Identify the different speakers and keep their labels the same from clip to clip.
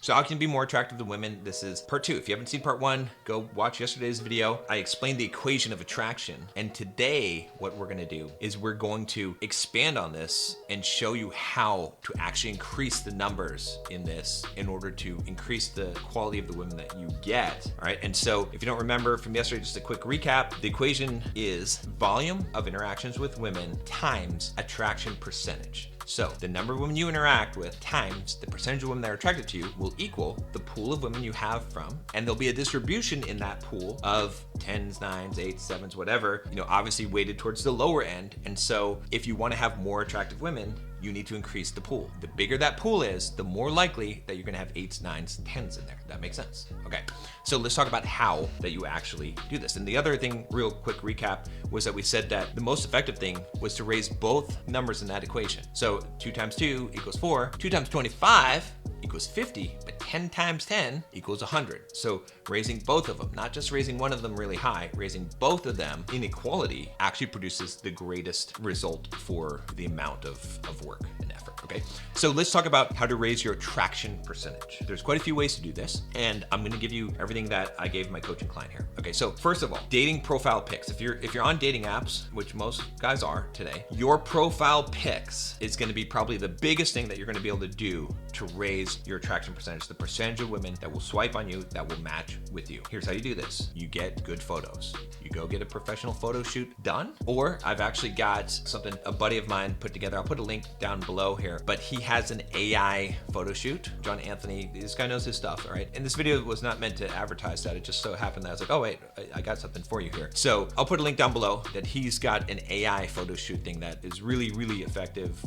Speaker 1: So how can you be more attractive to women? This is part 2. If you haven't seen part 1, go watch yesterday's video. I explained the equation of attraction. And today, what we're gonna do is we're going to expand on this and show you how to actually increase the numbers in this in order to increase the quality of the women that you get. All right, and so if you don't remember from yesterday, just a quick recap, the equation is volume of interactions with women times attraction percentage. So the number of women you interact with times the percentage of women that are attracted to you will equal the pool of women you have from, and there'll be a distribution in that pool of 10s, 9s, 8s, 7s, whatever, obviously weighted towards the lower end. And so if you want to have more attractive women, you need to increase the pool. The bigger that pool is, the more likely that you're gonna have 8s, 9s, 10s in there. That makes sense. Okay, so let's talk about how that you actually do this. And the other thing, real quick recap, was that we said that the most effective thing was to raise both numbers in that equation. So 2 times 2 equals 4, 2 times 25 equals 50, but 10 times 10 equals 100. So raising both of them, not just raising one of them really high, raising both of them in equality actually produces the greatest result for the amount of work and effort, okay? So let's talk about how to raise your attraction percentage. There's quite a few ways to do this, and I'm gonna give you everything that I gave my coaching client here. Okay, so first of all, dating profile pics. If you're on dating apps, which most guys are today, your profile pics is gonna be probably the biggest thing that you're gonna be able to do to raise your attraction percentage, the percentage of women that will swipe on you that will match with you. Here's how you do this. You get good photos. You go get a professional photo shoot done, or I've actually got something a buddy of mine put together. I'll put a link down below here, but he has an AI photo shoot. John Anthony, this guy knows his stuff, all right? And this video was not meant to advertise that. It just so happened that I was like, oh wait, I got something for you here. So I'll put a link down below that he's got an AI photo shoot thing that is really, really effective.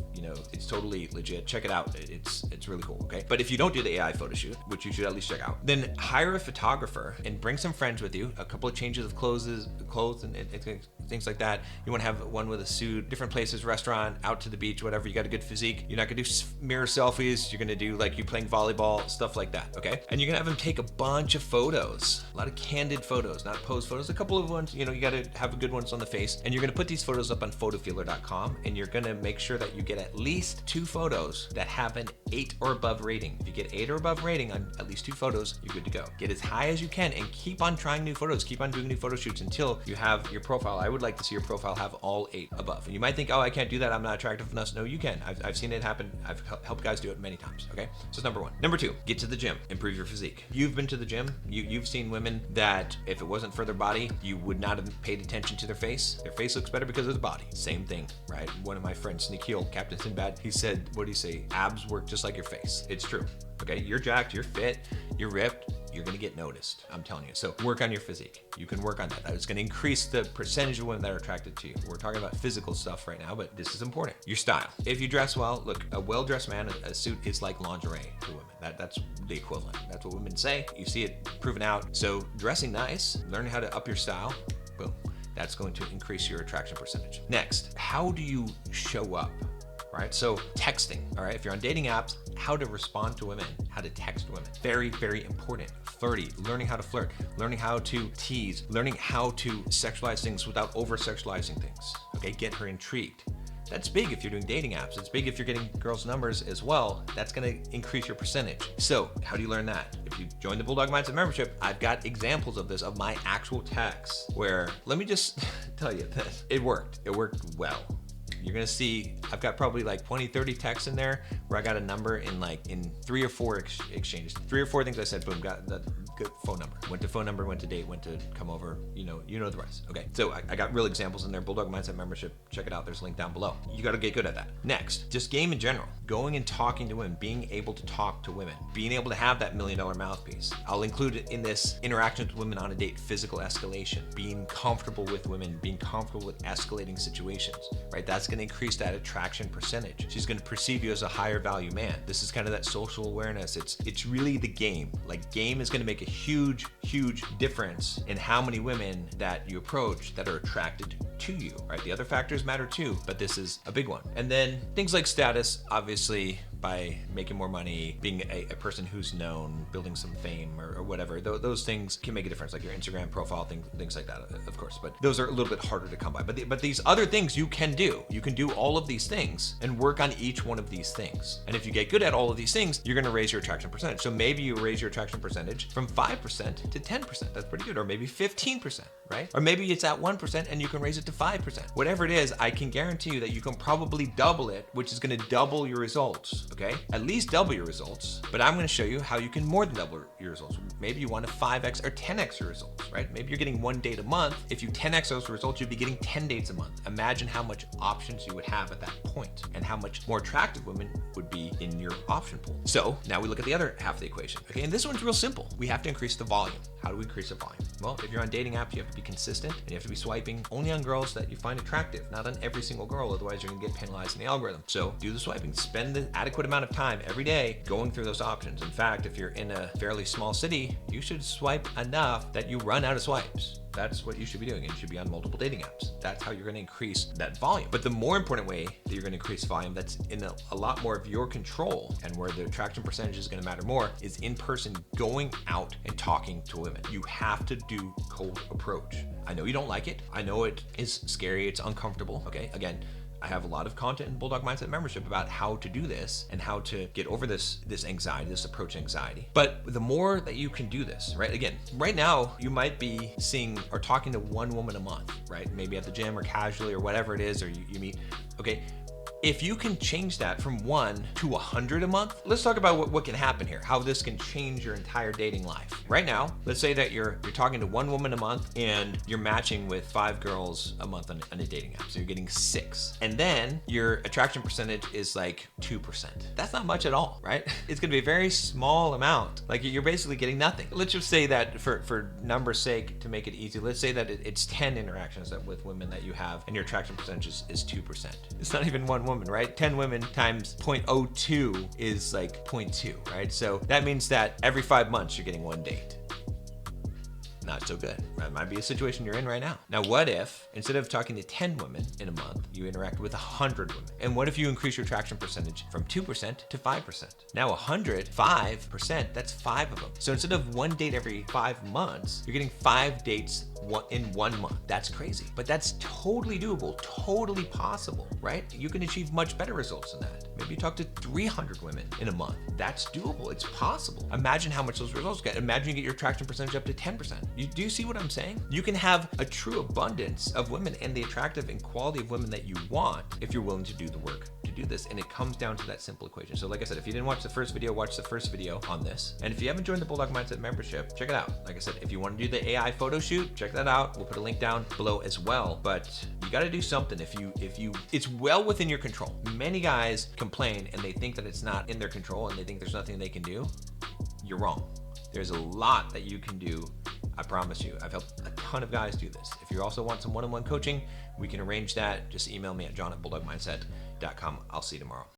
Speaker 1: It's totally legit. Check it out. It's really cool, okay? But if you don't do the AI photo shoot, which you should at least check out, then hire a photographer and bring some friends with you, a couple of changes of clothes and things like that. You want to have one with a suit, different places, restaurant, out to the beach, whatever. You got a good physique. You're not gonna do mirror selfies. You're gonna do like you playing volleyball, stuff like that, okay? And you're gonna have them take a bunch of photos, a lot of candid photos, not posed photos, a couple of ones, you gotta have good ones on the face. And you're gonna put these photos up on photofeeler.com, and you're gonna make sure that you get at least 2 photos that have an 8 or above rating. If you get 8 or above rating on at least 2 photos, you're good to go. Get as high as you can and keep on trying new photos, keep on doing new photo shoots until you have your profile. I would like to see your profile have all 8 above. And you might think, oh, I can't do that, I'm not attractive enough. No, you can. I've seen it happen. I've helped guys do it many times, okay? So that's number 1. Number 2, get to the gym, improve your physique. You've been to the gym, you've seen women that if it wasn't for their body, you would not have paid attention to their face. Their face looks better because of the body. Same thing, right? One of my friends, Nikhil, Captain Sinbad, he said, what do you say? Abs work just like your face. It's true. Okay, you're jacked, you're fit, you're ripped, you're gonna get noticed, I'm telling you. So work on your physique. You can work on that. It's gonna increase the percentage of women that are attracted to you. We're talking about physical stuff right now, but this is important. Your style. If you dress well, look, a well-dressed man, a suit is like lingerie to women. That's the equivalent. That's what women say. You see it proven out. So dressing nice, learning how to up your style, boom. That's going to increase your attraction percentage. Next, how do you show up? Right? So texting, all right? If you're on dating apps, how to respond to women, how to text women. Very, very important. Flirty, learning how to flirt, learning how to tease, learning how to sexualize things without over-sexualizing things, okay? Get her intrigued. That's big if you're doing dating apps. It's big if you're getting girls' numbers as well. That's gonna increase your percentage. So how do you learn that? If you join the Bulldog Mindset membership, I've got examples of this, of my actual texts, where, let me just tell you this, it worked well. You're gonna see, I've got probably like 20, 30 texts in there where I got a number in 3 or 4 exchanges. 3 or 4 things I said, boom, got the good phone number. Went to phone number, went to date, went to come over, you know the rest. Okay, so I got real examples in there. Bulldog Mindset membership, check it out. There's a link down below. You gotta get good at that. Next, just game in general. Going and talking to women, being able to talk to women, being able to have that $1 million mouthpiece. I'll include in this interactions with women on a date, physical escalation, being comfortable with women, being comfortable with escalating situations, right? That's gonna increase that attraction percentage. She's gonna perceive you as a higher value man. This is kind of that social awareness. It's really the game. Like, game is gonna make a huge, huge difference in how many women that you approach that are attracted to you, right? The other factors matter too, but this is a big one. And then things like status, obviously, by making more money, being a person who's known, building some fame or whatever. Those things can make a difference, like your Instagram profile, things like that, of course. But those are a little bit harder to come by. But these other things you can do. You can do all of these things and work on each one of these things. And if you get good at all of these things, you're going to raise your attraction percentage. So maybe you raise your attraction percentage from 5% to 10%. That's pretty good. Or maybe 15%, right? Or maybe it's at 1% and you can raise it to 5%. Whatever it is, I can guarantee you that you can probably double it, which is going to double your results, okay? At least double your results. But I'm going to show you how you can more than double your results. Maybe you want to 5x or 10x your results, right? Maybe you're getting 1 date a month. If you 10x those results, you'd be getting 10 dates a month. Imagine how much options you would have at that point and how much more attractive women would be in your option pool. So now we look at the other half of the equation, okay? And this one's real simple. We have to increase the volume. How do we increase the volume? Well, if you're on dating apps, you have to be consistent and you have to be swiping only on girls that you find attractive, not on every single girl, otherwise you're gonna get penalized in the algorithm. So do the swiping, spend the adequate amount of time every day going through those options. In fact, if you're in a fairly small city, you should swipe enough that you run out of swipes. That's what you should be doing. And you should be on multiple dating apps. That's how you're going to increase that volume. But the more important way that you're going to increase volume, that's in a lot more of your control and where the attraction percentage is going to matter more, is in person, going out and talking to women. You have to do cold approach. I know you don't like it. I know it is scary. It's uncomfortable. Okay. Again, I have a lot of content in Bulldog Mindset membership about how to do this and how to get over this anxiety, this approach anxiety. But the more that you can do this, right? Again, right now you might be seeing or talking to 1 woman a month, right? Maybe at the gym or casually or whatever it is, or you meet, okay? If you can change that from 1 to 100 a month, let's talk about what can happen here, how this can change your entire dating life. Right now, let's say that you're talking to 1 woman a month and you're matching with 5 girls a month on a dating app. So you're getting 6. And then your attraction percentage is like 2%. That's not much at all, right? It's gonna be a very small amount. Like you're basically getting nothing. Let's just say that for number's sake, to make it easy, let's say that it's 10 interactions with women that you have and your attraction percentage is 2%. It's not even 1 woman, right? 10 women times 0.02 is like 0.2, right? So that means that every 5 months you're getting 1 date. Not so good. That might be a situation you're in right now. Now, what if instead of talking to 10 women in a month, you interact with 100 women? And what if you increase your attraction percentage from 2% to 5%? Now 5%, that's 5 of them. So instead of 1 date every 5 months, you're getting 5 dates in 1 month. That's crazy, but that's totally doable, totally possible, right? You can achieve much better results than that. Maybe you talk to 300 women in a month. That's doable, it's possible. Imagine how much those results get. Imagine you get your attraction percentage up to 10%. Do you see what I'm saying? You can have a true abundance of women and the attractive and quality of women that you want if you're willing to do the work to do this. And it comes down to that simple equation. So like I said, if you didn't watch the first video, watch the first video on this. And if you haven't joined the Bulldog Mindset membership, check it out. Like I said, if you want to do the AI photo shoot, check that out. We'll put a link down below as well. But you got to do something if it's well within your control. Many guys complain and they think that it's not in their control and they think there's nothing they can do. You're wrong. There's a lot that you can do. I promise you. I've helped a ton of guys do this. If you also want some one-on-one coaching, we can arrange that. Just email me at john@bulldogmindset.com. I'll see you tomorrow.